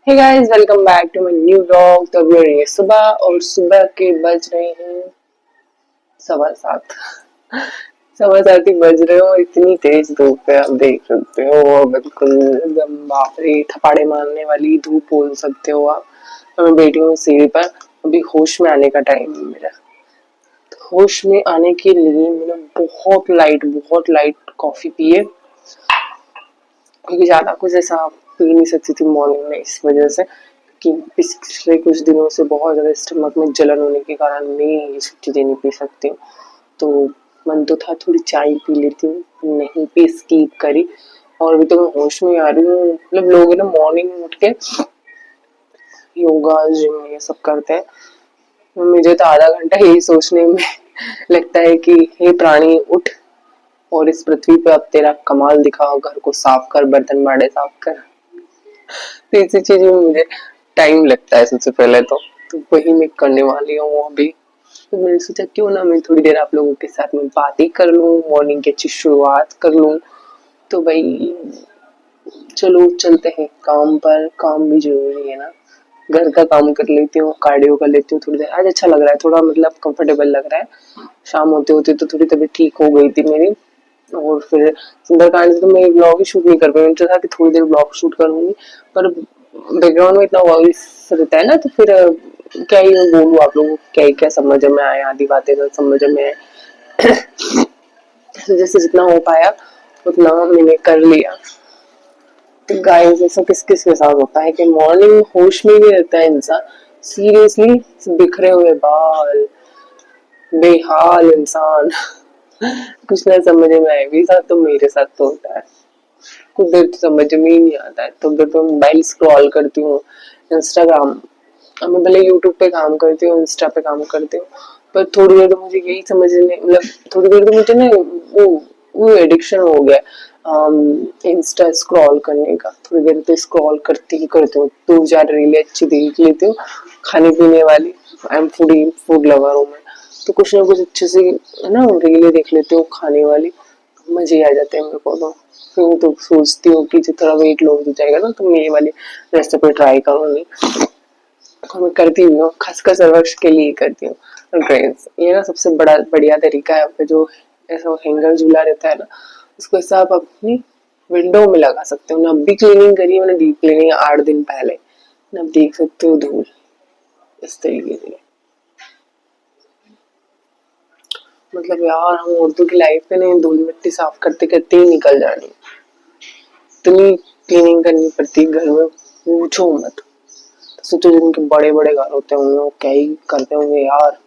Hey guys, welcome back to my new vlog. तो अभी हो रही है सुबह और सुबह के बज रहे हैं 7:15। 7:15 ही बज रहे हो। इतनी तेज धूप है, आप देख सकते हो। बिल्कुल एकदम बाप रे, थपाड़े मारने वाली धूप बोल सकते हो आप। और मैं बैठी हूँ सीढ़ी पर। अभी होश में आने का टाइम है मेरा। तो होश में आने के लिए मैंने बहुत लाइट कॉफी पी है, क्योंकि ज्यादा कुछ ऐसा पी नहीं सकती थी मॉर्निंग में, इस वजह से कि पिछले कुछ दिनों से बहुत ज्यादा स्टमक में जलन होने के कारण मैं ये सब चीजें नहीं पी सकती हूँ। तो मन तो था थोड़ी चाय पी लेती हूँ, नहीं पी, स्कीप करी। और अभी तो मैं होश में आ रही हूँ। मतलब लोग है ना मॉर्निंग में उठ के योगा जिम ये सब करते हैं, मुझे तो आधा घंटा यही सोचने में लगता है कि हे प्राणी उठ और इस पृथ्वी पे अब तेरा कमाल दिखाओ, घर को साफ कर, बर्तन बाड़े साफ कर। तो इसी चीज में मुझे टाइम लगता है सबसे पहले तो वही मैं करने वाली हूँ अभी। तो मैंने सोचा क्यों ना मैं थोड़ी देर आप लोगों के साथ में बातें कर लूँ, मॉर्निंग की अच्छी शुरुआत कर लूँ। तो भाई चलो चलते हैं काम पर। काम भी जरूरी है ना। घर का काम कर लेती हूँ, कार्डियो कर लेती हूँ थोड़ी देर। आज अच्छा लग रहा है, थोड़ा मतलब कंफर्टेबल लग रहा है। शाम होते होते तो थोड़ी तबीयत ठीक हो गई थी मेरी। और फिर सुंदरकांड से तो मैं ब्लॉग ही शूट नहीं कर पाई। मैंने सोचा कि थोड़ी देर ब्लॉग शूट करूंगी, पर बैकग्राउंड में इतना वॉइस रहता है ना, तो फिर क्या ही मैं बोलूँ आप लोगों को, क्या ही क्या समझ में आए, आधी बातें तो समझ में आए। तो जैसे जितना हो पाया उतना मैंने कर लिया। तो गाइस ऐसा किस किस के साथ होता है कि मॉर्निंग में होश में ही नहीं रहता है इंसान। सीरियसली, बिखरे हुए बाल, बेहाल इंसान, कुछ ना समझ में आए। मेरे साथ तो होता है। कुछ देर तो समझ में ही नहीं आता है, तो देर तो मोबाइल स्क्रॉल करती हूँ, इंस्टाग्राम। अब मैं भले यूट्यूब पे काम करती हूँ, इंस्टा पे काम करती हूँ, पर थोड़ी देर तो मुझे यही समझ नहीं, मतलब थोड़ी देर तो मुझे ना वो एडिक्शन हो गया इंस्टा स्क्रॉल करने का। थोड़ी देर तो स्क्रॉल करती ही करती हूँ, 2-4 रीलें अच्छी देख लेती हूँ, खाने पीने वाली। आई एम फूड लवर हूँ मैं। तो कुछ ना कुछ अच्छे से है ना रीलें देख लेती हूँ खाने वाली, मजे आ जाते हैं मेरे को तो। फिर तो सोचती हूँ कि थोड़ा वेट लॉस हो जाएगा ना, तो मैं ये वाली रेसिपी ट्राई करूंगी। और मैं करती भी हूँ, खासकर सर्वक्ष के लिए करती हूँ। ड्रेस ये ना सबसे बड़ा बढ़िया तरीका है। आपका जो ऐसा हैंगर झूला रहता है ना, उसको ऐसा आप अपनी विंडो में लगा सकते हो ना। अभी क्लीनिंग करी मैंने, डीप क्लीनिंग 8 दिन पहले ना, आप देख सकते हो धूल इस तरीके से। मतलब यार हम औरतों की लाइफ में नहीं, धूल मिट्टी साफ करते करते ही निकल जानी, इतनी क्लीनिंग करनी पड़ती है घर में, पूछो मत। तो सोचो जिनके बड़े बड़े घर होते होंगे वो क्या ही करते होंगे यार।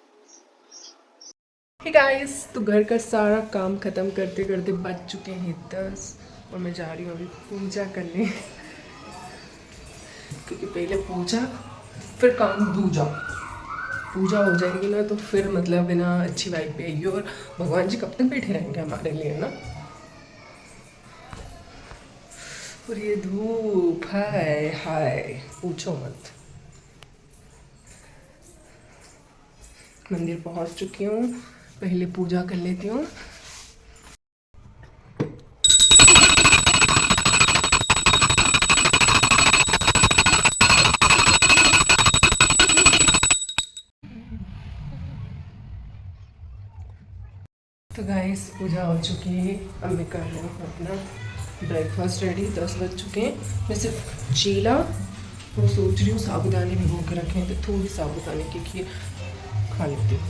हे गाइस, तो घर का सारा काम खत्म करते करते बज चुके हैं 10, और मैं जा रही हूँ अभी पूजा करने। क्योंकि पहले पूजा फिर काम दूजा। पूजा हो जाएगी ना तो फिर मतलब है ना अच्छी वाइब पे आएगी, और भगवान जी कब तक बैठे रहेंगे हमारे लिए ना। और ये धूप हाय हाय, पूछो मत। मंदिर पहुंच चुकी हूँ, पहले पूजा कर लेती हूँ। तो गाइस पूजा हो चुकी है, अब मैं कर रही हूँ अपना ब्रेकफास्ट रेडी। 10 बज चुके हैं। मैं सिर्फ चीला और सोच रही हूँ साबुदाने भिगो के रखें, तो थोड़ी साबुदाने की खीर खा लेती हूँ।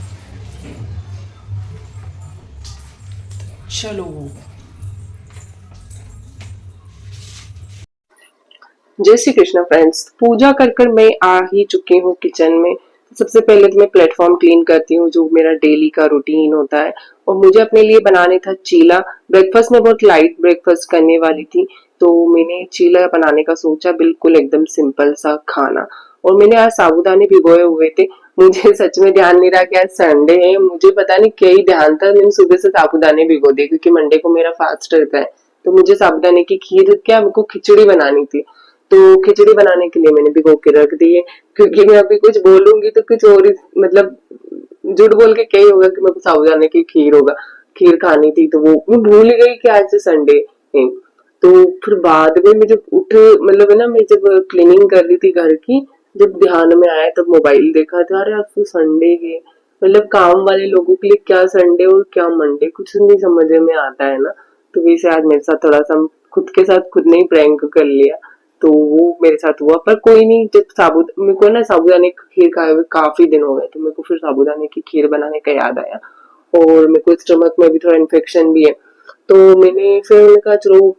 चलो, जय श्री कृष्ण फ्रेंड्स। पूजा कर कर मैं आ ही चुकी हूँ किचन में। सबसे पहले तो मैं प्लेटफॉर्म क्लीन करती हूँ, जो मेरा डेली का रूटीन होता है। और मुझे अपने लिए बनाने था चीला। ब्रेकफास्ट में बहुत लाइट ब्रेकफास्ट करने वाली थी, तो मैंने चीला बनाने का सोचा, बिल्कुल एकदम सिंपल सा खाना। और मैंने आज साबुदाने भिगोए हुए थे। मुझे सच में ध्यान नहीं रहा कि आज संडे है, मुझे पता नहीं क्या ही ध्यान था, मैंने सुबह से साबुदाने भिगो दिए, क्योंकि मंडे को मेरा फास्ट रहता है। तो मुझे साबुदाने की खीर, क्या मेरे को खिचड़ी बनानी थी, तो खिचड़ी बनाने के लिए मैंने भिगो के रख दी है। क्योंकि मैं अभी कुछ बोलूंगी तो कुछ और ही, मतलब झूठ बोल के क्या ही होगा कि मेरे को साबूदाने की खीर होगा, खीर खानी थी। तो वो मैं भूल गई कि आज संडे है। तो फिर बाद में मैं जब उठ मतलब है ना, मैं जब क्लीनिंग कर रही थी घर की, जब ध्यान में आया तब मोबाइल देखा था, अरे आज तो संडे है। मतलब काम वाले लोगों के लिए क्या संडे और क्या मंडे, कुछ नहीं समझ में आता है ना। तो वैसे आज मेरे साथ थोड़ा सा खुद के साथ खुद ने ही प्रैंक कर लिया, तो वो मेरे साथ हुआ। पर कोई नहीं, जब साबुद मेरे को ना साबूदाने की खीर खाए हुए काफी दिन हो गए, तो मेरे को फिर साबूदाने की खीर बनाने का याद आया। और मेरे को स्टमक में भी थोड़ा इन्फेक्शन भी है, तो मैंने कहा चलो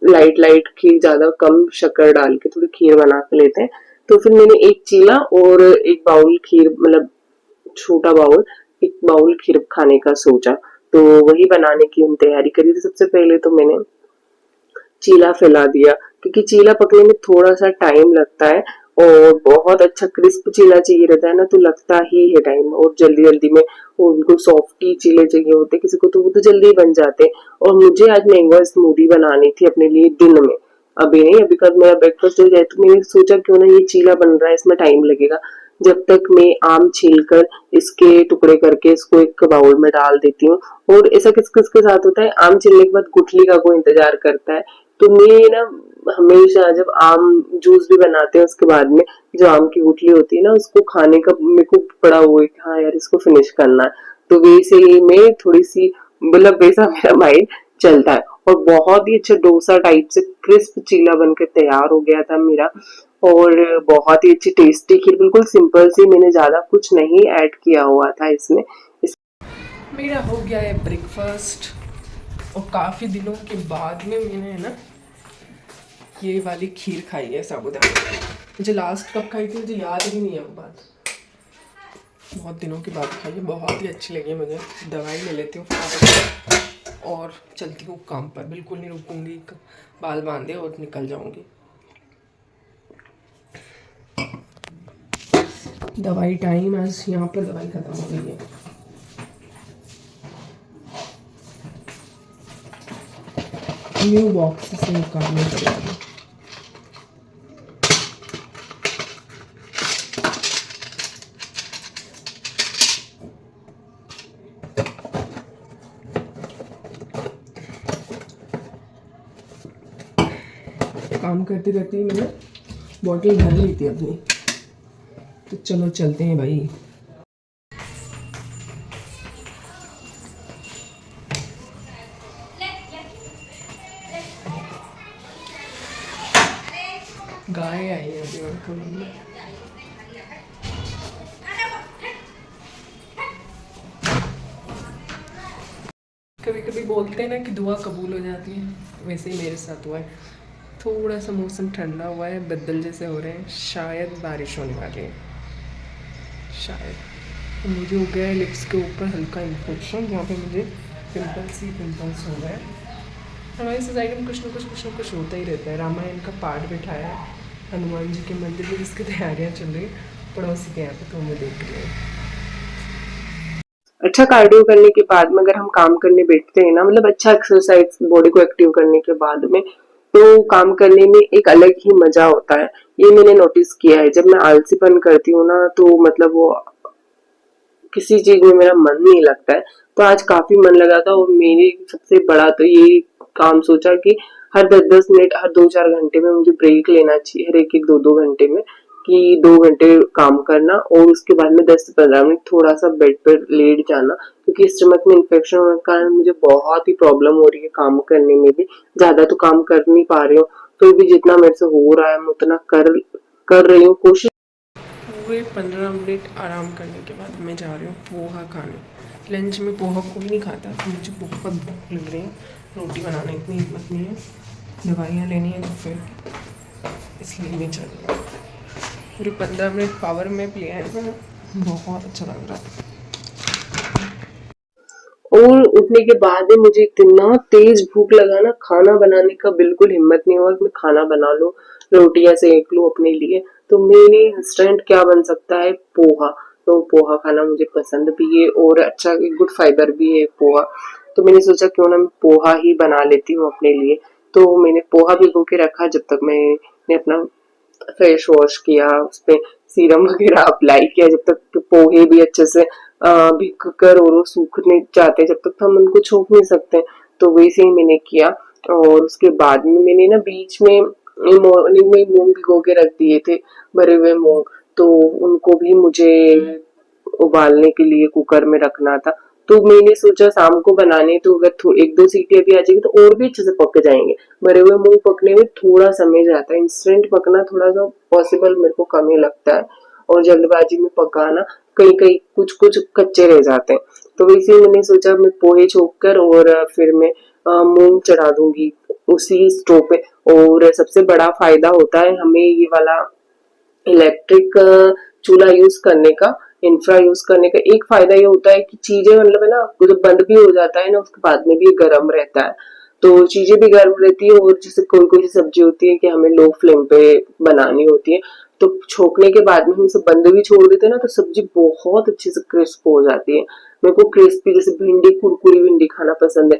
लाइट लाइट खीर, ज्यादा कम शक्कर डाल के थोड़ी खीर बना के लेते हैं। तो फिर मैंने एक चीला और एक बाउल खीर, मतलब छोटा बाउल, एक बाउल खीर खाने का सोचा। तो वही बनाने की हम तैयारी करी थी। सबसे पहले तो मैंने चीला फैला दिया, क्योंकि चीला पकने में थोड़ा सा टाइम लगता है, और बहुत अच्छा क्रिस्प चीला चाहिए रहता है ना, तो लगता ही है टाइम, और जल्दी जल्दी में उनको सॉफ्टी चीले चाहिए होते किसी को, तो वो तो जल्दी बन जाते हैं। और मुझे आज मैंगो स्मूदी बनानी थी अपने लिए दिन में, अभी नहीं, अभी कल मेरा ब्रेकफास्ट हो जाए, तो मैंने सोचा क्यों ना ये चीला बन रहा है, इसमें टाइम लगेगा, जब तक मैं आम छीलकर इसके टुकड़े करके इसको एक बाउल में डाल देती हूँ। और ऐसा किस किस के साथ होता है, आम छीलने के बाद गुठली का कोई इंतजार करता है, तो मैं ना हमेशा जब आम जूस भी बनाते हैं उसके बाद में जो आम की गुठली होती है ना, उसको खाने का मेरे को पड़ा हुआ है कि हाँ यार इसको फिनिश करना है। तो वैसे ही मैं थोड़ी सी, मतलब वैसा मेरा माइंड चलता है। और बहुत ही अच्छा डोसा टाइप से क्रिस्प चीला बनकर तैयार हो गया था मेरा, और बहुत ही अच्छी टेस्टी खीर, बिल्कुल सिंपल सी, मैंने ज्यादा कुछ नहीं ऐड किया हुआ था इसमें। मेरा हो गया है ब्रेकफास्ट, और काफ़ी दिनों के बाद में मैंने है ना ये वाली खीर खाई है साबूदाना। मुझे लास्ट कब खाई थी मुझे याद ही नहीं है वो बात, बहुत दिनों के बाद खाई है, बहुत ही अच्छी लगी मुझे। दवाई ले लेती हूँ और चलती हूँ काम पर, बिल्कुल नहीं रुकूंगी, बाल बांधे और निकल जाऊंगी। दवाई टाइम, आज यहाँ पर दवाई ख़त्म हो गई है। न्यू बॉक्स से निकालने पड़ेगा। काम करते करते ही मैंने बॉटल भर ली थी अपनी, तो चलो चलते हैं भाई। गाय आई है अभी उनको मिलने। कभी कभी बोलते हैं ना कि दुआ कबूल हो जाती है, वैसे ही मेरे साथ हुआ है। थोड़ा सा मौसम ठंडा हुआ है, बदल जैसे हो रहे हैं, शायद बारिश होने वाली है, शायद। मुझे हो गया है लिप्स के ऊपर हल्का इन्फेक्शन, जहाँ पे मुझे पिंपल्स ही पिंपल्स हो गए हैं। हमारी सोसाइटी में कुछ ना कुछ होता ही रहता है। रामायण का पाठ बिठाया है हनुमान जी के मंदिर में, जिसकी तैयारियाँ चल रही पड़ोसी के यहाँ पे, तो मैं देख रही हूँ। अच्छा कार्डियो करने के बाद में अगर हम काम करने बैठते हैं ना, मतलब अच्छा एक्सरसाइज बॉडी को एक्टिव करने के बाद में, तो काम करने में एक अलग ही मजा होता है। ये मैंने नोटिस किया है, जब मैं आलसीपन करती हूँ ना, तो मतलब वो किसी चीज में मेरा मन नहीं लगता है। तो आज काफी मन लगा था, और मेरे सबसे बड़ा तो ये काम सोचा कि हर 10-10 मिनट, हर 2-4 घंटे में मुझे ब्रेक लेना चाहिए, हर 1-1 2-2 घंटे में, कि 2 घंटे काम करना और उसके बाद में 10 से 15 मिनट थोड़ा सा बेड पर लेट जाना, क्योंकि स्टमक में इन्फेक्शन होने के कारण मुझे बहुत ही प्रॉब्लम हो रही है काम करने में भी। ज्यादा तो काम कर नहीं पा रही हूँ, फिर भी जितना मेरे से हो रहा है मैं उतना कर रही हूँ कोशिश। पूरे 15 मिनट आराम करने के बाद मैं जा रही हूँ पोहा खाने। लंच में पोहा कोई नहीं खाता, तो मुझे बहुत भूख लग रही है, रोटी बनाने की इतनी हिम्मत नहीं है, दवाइयाँ लेनी है, तो फिर इसलिए मैं चल रही हूँ। पूरे 15 मिनट पावर में ले आए हैं, बहुत अच्छा लग रहा है। और उठने के बाद में मुझे इतना तेज भूख लगा ना, खाना बनाने का बिल्कुल हिम्मत नहीं हुआ कि मैं खाना बना लूं, रोटियां सेक लूं अपने लिए। तो मेरे इंस्टेंट क्या बन सकता है, पोहा। तो पोहा खाना मुझे पसंद भी है, और अच्छा गुड फाइबर भी है पोहा। तो मैंने सोचा क्यों ना मैं पोहा ही बना लेती हूँ अपने लिए। तो मैंने पोहा भिगो के रखा, जब तक मैंने अपना फेस वॉश किया, उसपे सीरम वगैरह अप्लाई किया, जब तक पोहे भी अच्छे से भीग कर और वो सूखने जाते, जब तक तो हम उनको छोक नहीं सकते। तो वैसे ही मैंने किया, और उसके बाद में मैंने ना बीच में मॉर्निंग में मूंग भिगो के रख दिए थे, भरे हुए मूंग, तो उनको भी मुझे उबालने के लिए कुकर में रखना था। तो मैंने सोचा शाम को बनाने, तो अगर एक दो सीटी अभी आ जाएगी तो और भी अच्छे से पक जाएंगे। भरे हुए मूंग पकने में थोड़ा समय जाता है, इंस्टेंट पकना थोड़ा सा पॉसिबल मेरे को कम ही लगता है, और जल्दबाजी में पकाना कहीं कहीं कुछ कुछ कच्चे रह जाते हैं। तो वैसे ही मैंने सोचा मैं पोहे छोक कर और फिर मैं मूंग चढ़ा दूंगी उसी स्टोव पे। और सबसे बड़ा फायदा होता है हमें ये वाला इलेक्ट्रिक चूल्हा यूज करने का, इंफ्रा यूज करने का, एक फायदा ये होता है कि चीजें मतलब है ना, जब बंद भी हो जाता है ना उसके बाद में भी गर्म रहता है, तो चीजें भी गर्म रहती है। और जैसे कोई कोई सब्जी होती है कि हमें लो फ्लेम पे बनानी होती है, तो छोकने के बाद में हम इसे बंद भी छोड़ देते हैं ना, तो सब्जी बहुत अच्छे से क्रिस्प हो जाती है। मेरे को क्रिस्पी जैसे भिंडी, कुरकुरी भिंडी खाना पसंद है।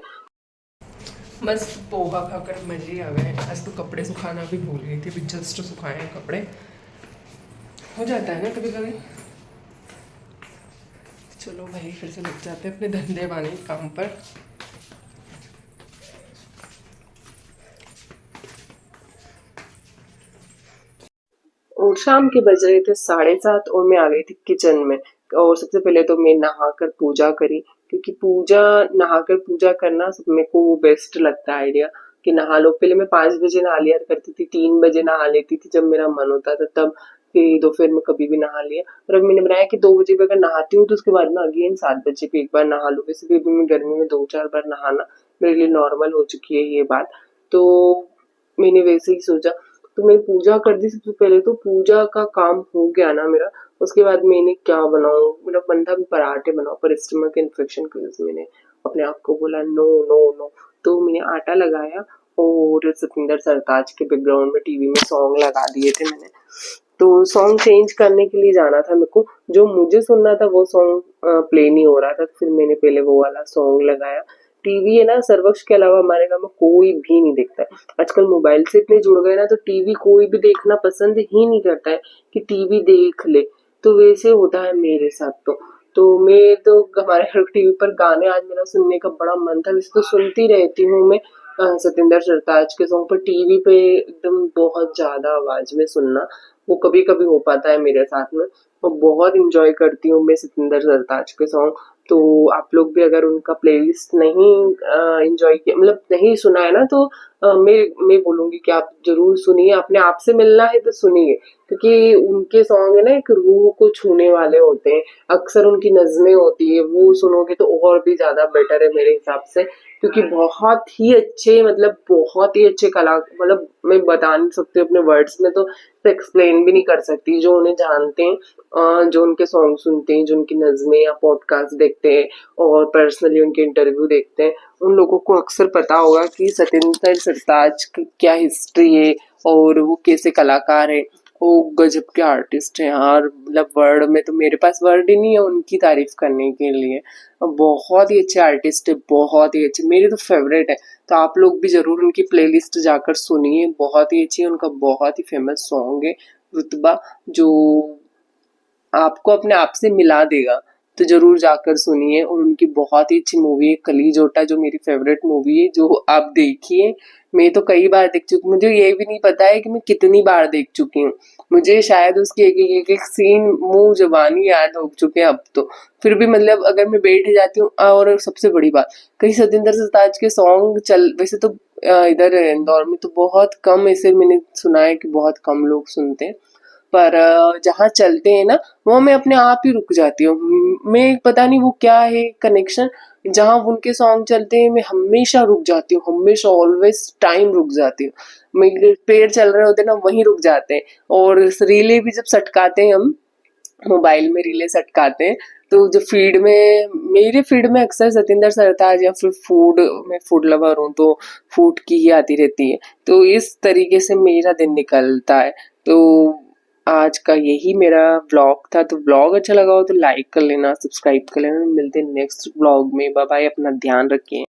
बस पोहा खाकर मजे आ गए। आज तो कपड़े सुखाना भी भूल गई थी, अभी जस्ट सुखाए हैं कपड़े। हो जाता है ना कभी कभी। चलो भाई फिर से लग जाते हैं अपने धंधे वाले काम पर। और शाम के बज रहे थे 7:30 और मैं आ गई थी किचन में। और सबसे पहले तो मैं नहाकर पूजा करी, क्योंकि पूजा नहाकर पूजा करना सब मेरे को बेस्ट लगता है आइडिया, कि नहा लो। पहले मैं 5 बजे नहा लिया करती थी, 3 बजे नहा लेती थी जब मेरा मन होता था तब, फिर दोपहर में कभी भी नहा लिया। और अब मैंने बनाया कि 2 बजे भी अगर नहाती हूँ तो उसके बाद में अगेन 7 बजे भी एक बार नहा लूँ। वैसे भी मैं गर्मी में 2-4 बार नहाना मेरे लिए नॉर्मल हो चुकी है ये बात। तो मैंने वैसे ही सोचा, तो मैं पूजा कर दी। सबसे पहले तो पूजा का काम हो गया ना मेरा, उसके बाद मैंने क्या बनाऊं, मेरा मन था पराठे बनाओ, पर स्टमक इन्फेक्शन की वजह से मैंने अपने आप को बोला नो नो नो। तो मैंने आटा लगाया और सतिंदर सरताज के बैकग्राउंड में टीवी में सॉन्ग लगा दिए थे मैंने। तो सॉन्ग चेंज करने के लिए जाना था मेरे को, जो मुझे सुनना था वो सॉन्ग प्ले नहीं हो रहा था, फिर मैंने पहले वो वाला सॉन्ग लगाया। टीवी है ना, सर्वक्ष के अलावा हमारे गांव में कोई भी नहीं देखता है। आजकल मोबाइल से इतने जुड़ गए ना, तो टीवी कोई भी देखना पसंद ही नहीं करता है कि टीवी देख ले। तो वैसे होता है मेरे साथ। तो मैं तो हमारे घर टीवी पर गाने आज मेरा सुनने का बड़ा मन था, वैसे तो सुनती रहती हूँ मैं सतिंदर सरताज के सॉन्ग, पर टीवी पे एकदम बहुत ज्यादा आवाज में सुनना वो कभी कभी हो पाता है मेरे साथ में। और बहुत इंजॉय करती हूँ मैं सतिंदर सरताज के सॉन्ग। तो आप लोग भी अगर उनका प्लेलिस्ट नहीं इंजॉय किया, मतलब नहीं सुना है ना, तो मैं बोलूंगी कि आप जरूर सुनिए। अपने आप से मिलना है तो सुनिए, क्योंकि उनके सॉन्ग है ना एक रूह को छूने वाले होते हैं। अक्सर उनकी नज़में होती है, वो सुनोगे तो और भी ज्यादा बेटर है मेरे हिसाब से, क्योंकि बहुत ही अच्छे, मतलब बहुत ही अच्छे कला, मतलब मैं बता नहीं सकती अपने वर्ड्स में, तो एक्सप्लेन भी नहीं कर सकती। जो उन्हें जानते हैं, जो उनके सॉन्ग सुनते हैं, जो उनकी नज़में या पॉडकास्ट देखते हैं और पर्सनली उनके इंटरव्यू देखते हैं, उन लोगों को अक्सर पता होगा कि सतिंदर सरताज की क्या हिस्ट्री है और वो कैसे कलाकार है। वो गजब के आर्टिस्ट हैं यार, मतलब वर्ड में तो मेरे पास वर्ड ही नहीं है उनकी तारीफ करने के लिए। बहुत ही अच्छे आर्टिस्ट है, बहुत ही अच्छे, मेरे तो फेवरेट है। तो आप लोग भी जरूर उनकी प्लेलिस्ट जाकर सुनिए, बहुत ही अच्छी है। उनका बहुत ही फेमस सॉन्ग है रुतबा, जो आपको अपने आप से मिला देगा, तो जरूर जाकर सुनिए। और उनकी बहुत ही अच्छी मूवी है कली जोटा, जो मेरी फेवरेट मूवी है, जो आप देखिए। मैं तो कई बार देख चुकी, मुझे ये भी नहीं पता है कि मैं कितनी बार देख चुकी हूँ। मुझे शायद उसके एक सीन मुंह जबानी याद हो चुके हैं अब तो। फिर भी मतलब अगर मैं बैठ जाती हूँ, और सबसे बड़ी बात, कहीं सतिंदर सरताज के सॉन्ग चल, वैसे तो इधर इंदौर में तो बहुत कम, ऐसे मैंने सुना है कि बहुत कम लोग सुनते हैं, पर जहाँ चलते हैं ना, वहाँ मैं अपने आप ही रुक जाती हूँ। मैं पता नहीं वो क्या है कनेक्शन, जहाँ उनके सॉन्ग चलते हैं मैं हमेशा रुक जाती हूँ, हमेशा ऑलवेज टाइम रुक जाती हूँ। मेरे पेड़ चल रहे होते हैं ना, वहीं रुक जाते हैं। और रीले भी जब सटकाते हैं हम, मोबाइल में रीले सटकाते हैं, तो जो फीड में, मेरे फीड में अक्सर सतिंदर सरताज या फिर फूड, मैं फूड लवर हूँ तो फूड की ही आती रहती है। तो इस तरीके से मेरा दिन निकलता है। तो आज का यही मेरा व्लॉग था। तो व्लॉग अच्छा लगा हो तो लाइक कर लेना, सब्सक्राइब कर लेना। मिलते हैं नेक्स्ट व्लॉग में। बाय बाय, अपना ध्यान रखिए।